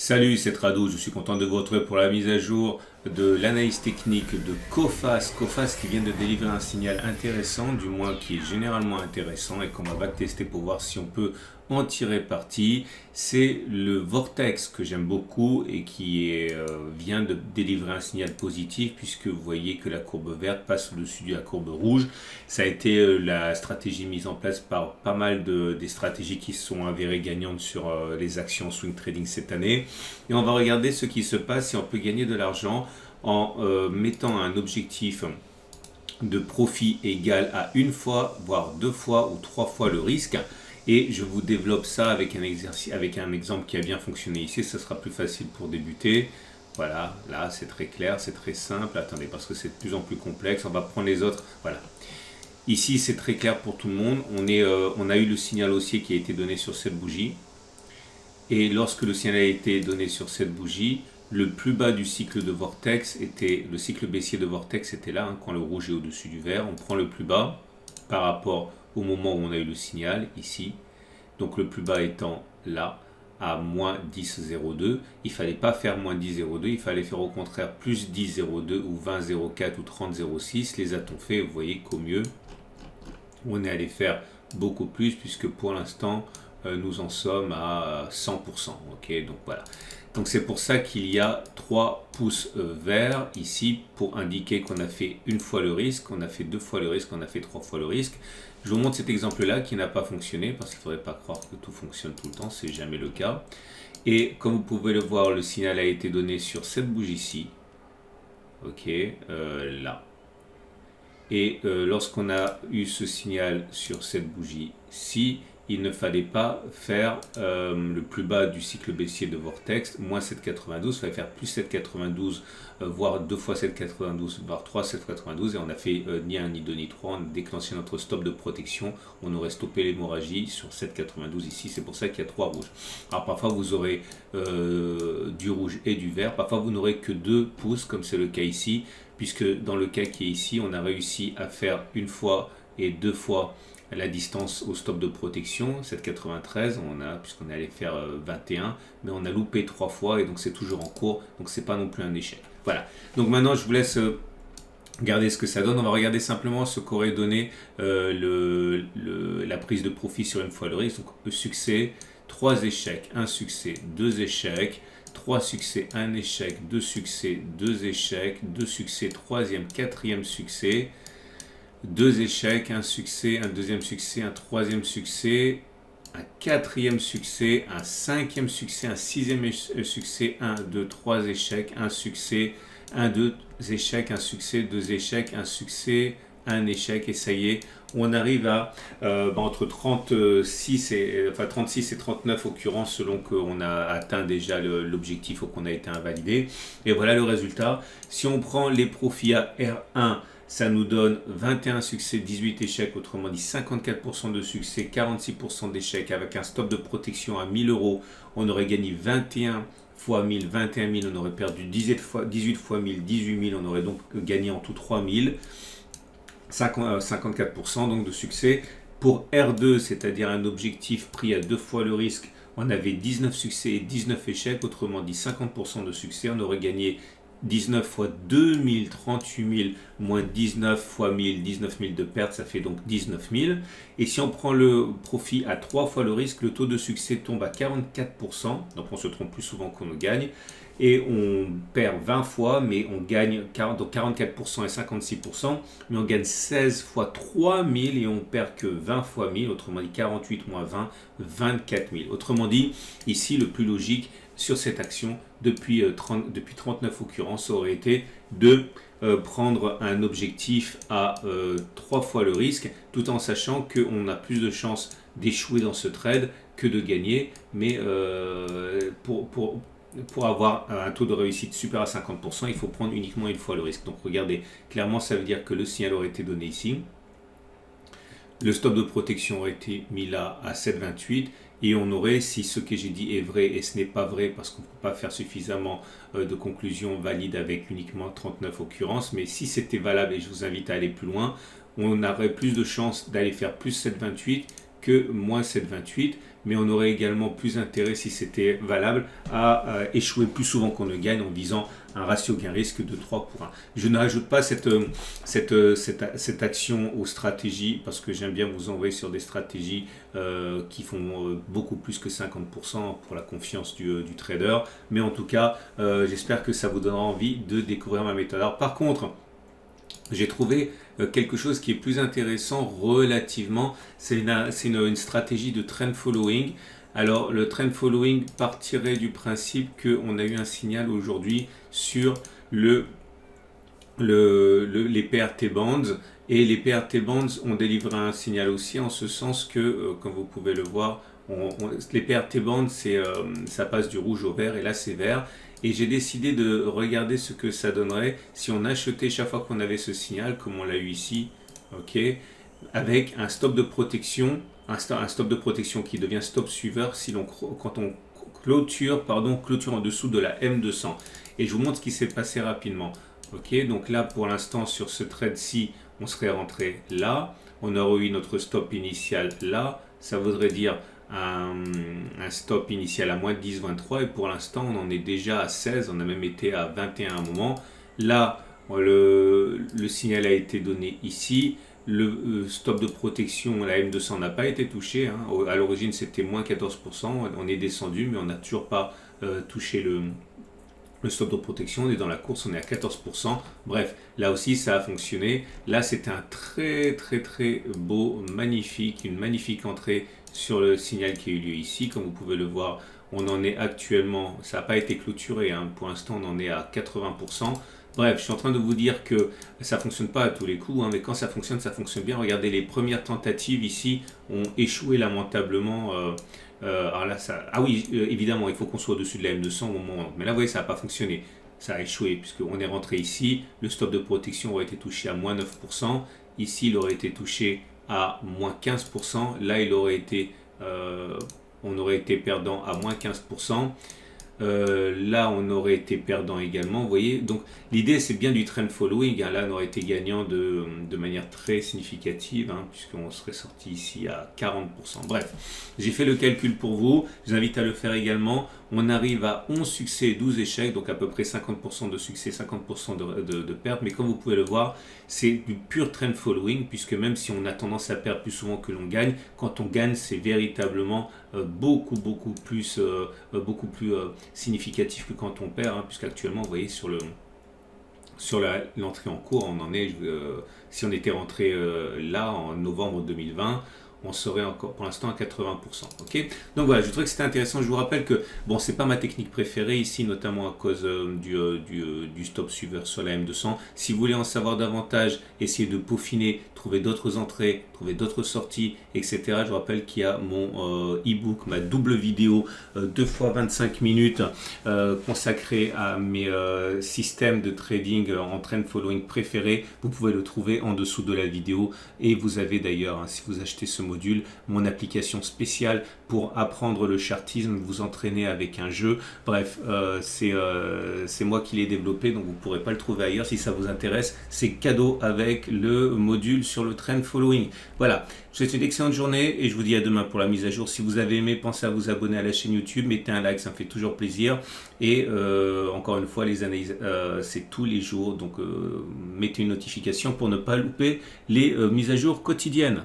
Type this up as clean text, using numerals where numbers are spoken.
Salut, c'est Radou, je suis content de vous retrouver pour la mise à jour de l'analyse technique de Coface. Coface qui vient de délivrer un signal intéressant, du moins qui est généralement intéressant et qu'on va backtester pour voir si on peut en tirer parti. C'est le Vortex que j'aime beaucoup et vient de délivrer un signal positif puisque vous voyez que la courbe verte passe au-dessus de la courbe rouge. Ça a été la stratégie mise en place par pas mal des stratégies qui se sont avérées gagnantes sur les actions swing trading cette année. Et on va regarder ce qui se passe si on peut gagner de l'argent en mettant un objectif de profit égal à une fois, voire deux fois ou trois fois le risque. Et je vous développe ça avec un exercice, avec un exemple qui a bien fonctionné ici. Ça sera plus facile pour débuter. Voilà, là c'est très clair, c'est très simple. Attendez, parce que c'est de plus en plus complexe. On va prendre les autres. Voilà. Ici c'est très clair pour tout le monde. On a eu le signal haussier qui a été donné sur cette bougie. Et lorsque le signal a été donné sur cette bougie, le plus bas du cycle de Vortex était, le cycle baissier de Vortex était là, quand le rouge est au-dessus du vert. On prend le plus bas par rapport au moment où on a eu le signal, ici. Donc le plus bas étant là, à moins 10,02. Il ne fallait pas faire moins 10,02, il fallait faire au contraire plus 10,02 ou 20,04 ou 30,06. Les a-t-on fait? Vous voyez qu'au mieux, on est allé faire beaucoup plus puisque pour l'instant, nous en sommes à 100%. Ok, donc voilà. Donc c'est pour ça qu'il y a 3 pouces verts ici pour indiquer qu'on a fait une fois le risque, on a fait deux fois le risque, on a fait trois fois le risque. Je vous montre cet exemple-là qui n'a pas fonctionné parce qu'il ne faudrait pas croire que tout fonctionne tout le temps, c'est jamais le cas. Et comme vous pouvez le voir, le signal a été donné sur cette bougie-ci. Ok, là. Et lorsqu'on a eu ce signal sur cette bougie-ci, il ne fallait pas faire le plus bas du cycle baissier de Vortex, moins 7,92, il fallait faire plus 7,92, voire deux fois 7,92, voire 3 7,92, et on a fait ni 1, ni 2, ni 3, on a déclenché notre stop de protection, on aurait stoppé l'hémorragie sur 7,92 ici, c'est pour ça qu'il y a 3 rouges. Alors parfois vous aurez du rouge et du vert, parfois vous n'aurez que 2 pouces, comme c'est le cas ici, puisque dans le cas qui est ici, on a réussi à faire une fois et deux fois la distance au stop de protection, 7,93, puisqu'on est allé faire 21, mais on a loupé 3 fois et donc c'est toujours en cours, donc c'est pas non plus un échec. Voilà, donc maintenant je vous laisse regarder ce que ça donne. On va regarder simplement ce qu'aurait donné la prise de profit sur une fois le risque. Donc le succès, 3 échecs, 1 succès, 2 échecs, 3 succès, 1 échec, 2 succès, 2 échecs, 2 succès, 3e, 4e succès, 2 échecs, 1 succès, un deuxième succès, un troisième succès, un quatrième succès, un cinquième succès, un sixième succès, 1, 2, 3 échecs, 1 succès, 1, 2 échecs, un succès, 2 échecs, un succès, un échec, et ça y est, on arrive à entre 36 et 39 occurrences selon qu'on a atteint déjà l'objectif ou qu'on a été invalidé. Et voilà le résultat. Si on prend les profits à R1, ça nous donne 21 succès, 18 échecs, autrement dit 54% de succès, 46% d'échecs. Avec un stop de protection à 1000 €, on aurait gagné 21 fois 1000, 21 000, on aurait perdu 18 fois 1000, 18 000, on aurait donc gagné en tout 3000. 54% donc de succès. Pour R2, c'est-à-dire un objectif pris à 2 fois le risque, on avait 19 succès et 19 échecs, autrement dit 50% de succès, on aurait gagné 19 fois 2000, 38 000, moins 19 fois 1000, 19 000 de perte, ça fait donc 19 000. Et si on prend le profit à 3 fois le risque, le taux de succès tombe à 44%, donc on se trompe plus souvent qu'on ne gagne. Et on perd 20 fois, mais on gagne donc 44% et 56%, mais on gagne 16 fois 3000 et on perd que 20 fois 1000, autrement dit 48 moins 20, 24 000. Autrement dit, ici le plus logique sur cette action depuis 39 occurrences aurait été de prendre un objectif à 3 fois le risque, tout en sachant qu'on a plus de chances d'échouer dans ce trade que de gagner, mais pour avoir un taux de réussite supérieur à 50%, il faut prendre uniquement une fois le risque. Donc regardez, clairement ça veut dire que le signal aurait été donné ici. Le stop de protection aurait été mis là à 7,28 et on aurait, si ce que j'ai dit est vrai, et ce n'est pas vrai parce qu'on ne peut pas faire suffisamment de conclusions valides avec uniquement 39 occurrences, mais si c'était valable, et je vous invite à aller plus loin, on aurait plus de chances d'aller faire plus 7,28 que moins 7,28, mais on aurait également plus intérêt, si c'était valable, à échouer plus souvent qu'on ne gagne en visant un ratio gain-risque de 3 pour 1. Je ne rajoute pas cette action aux stratégies parce que j'aime bien vous envoyer sur des stratégies qui font beaucoup plus que 50% pour la confiance du trader. Mais en tout cas, j'espère que ça vous donnera envie de découvrir ma méthode. Alors par contre, j'ai trouvé quelque chose qui est plus intéressant relativement, c'est une stratégie de trend following. Alors le trend following partirait du principe qu'on a eu un signal aujourd'hui sur les PRT bands, et les PRT bands ont délivré un signal aussi en ce sens que, comme vous pouvez le voir, les PRT bands, ça passe du rouge au vert et là c'est vert. Et j'ai décidé de regarder ce que ça donnerait si on achetait chaque fois qu'on avait ce signal, comme on l'a eu ici, ok, avec un stop de protection, un stop de protection qui devient stop suiveur quand on clôture en dessous de la M200. Et je vous montre ce qui s'est passé rapidement. Ok, donc là pour l'instant sur ce trade-ci, on serait rentré là, on aurait eu notre stop initial là, ça voudrait dire un stop initial à moins de 10,23 et pour l'instant on en est déjà à 16, on a même été à 21 à un moment. Là le signal a été donné ici, le stop de protection, la M200 n'a pas été touché, hein. À l'origine c'était moins 14%, on est descendu mais on n'a toujours pas touché le stop de protection, on est dans la course, on est à 14%. Bref, là aussi ça a fonctionné. Là c'était un très beau, une magnifique entrée sur le signal qui a eu lieu ici. Comme vous pouvez le voir, on en est actuellement, ça n'a pas été clôturé, hein. Pour l'instant on en est à 80%. Bref, je suis en train de vous dire que ça ne fonctionne pas à tous les coups, hein, mais quand ça fonctionne bien. Regardez, les premières tentatives ici ont échoué lamentablement. Alors là, évidemment, il faut qu'on soit au-dessus de la M200 au moment. Mais là, vous voyez, ça n'a pas fonctionné. Ça a échoué puisqu'on est rentré ici. Le stop de protection aurait été touché à moins 9%. Ici, il aurait été touché à moins 15%. Là, on aurait été perdant à moins 15%. Là on aurait été perdant également, vous voyez. Donc l'idée c'est bien du trend following, hein. Là on aurait été gagnant de manière très significative, hein, puisqu'on serait sorti ici à 40%. Bref, j'ai fait le calcul pour vous, je vous invite à le faire également. On arrive à 11 succès et 12 échecs, donc à peu près 50% de succès, 50% de perte. Mais comme vous pouvez le voir, c'est du pur trend following, puisque même si on a tendance à perdre plus souvent que l'on gagne, quand on gagne, c'est véritablement beaucoup plus significatif que quand on perd, hein, puisqu'actuellement, vous voyez, sur l'entrée en cours, on en est, si on était rentré là en novembre 2020, on serait encore pour l'instant à 80%. Ok, donc voilà, je trouvais que c'était intéressant. Je vous rappelle que bon, c'est pas ma technique préférée ici, notamment à cause du stop suiveur sur la M200. Si vous voulez en savoir davantage, essayez de peaufiner, trouver d'autres entrées, trouver d'autres sorties, etc. Je vous rappelle qu'il y a mon e-book, ma double vidéo 2 fois 25 minutes consacrée à mes systèmes de trading en trend following préférés. Vous pouvez le trouver en dessous de la vidéo et vous avez d'ailleurs, hein, si vous achetez ce module, mon application spéciale pour apprendre le chartisme, vous entraîner avec un jeu. Bref, c'est moi qui l'ai développé, donc vous ne pourrez pas le trouver ailleurs. Si ça vous intéresse, c'est cadeau avec le module sur le trend following. Voilà, je vous souhaite une excellente journée et je vous dis à demain pour la mise à jour. Si vous avez aimé, pensez à vous abonner à la chaîne YouTube, mettez un like, ça me fait toujours plaisir. Et encore une fois, les analyses, c'est tous les jours, donc mettez une notification pour ne pas louper les mises à jour quotidiennes.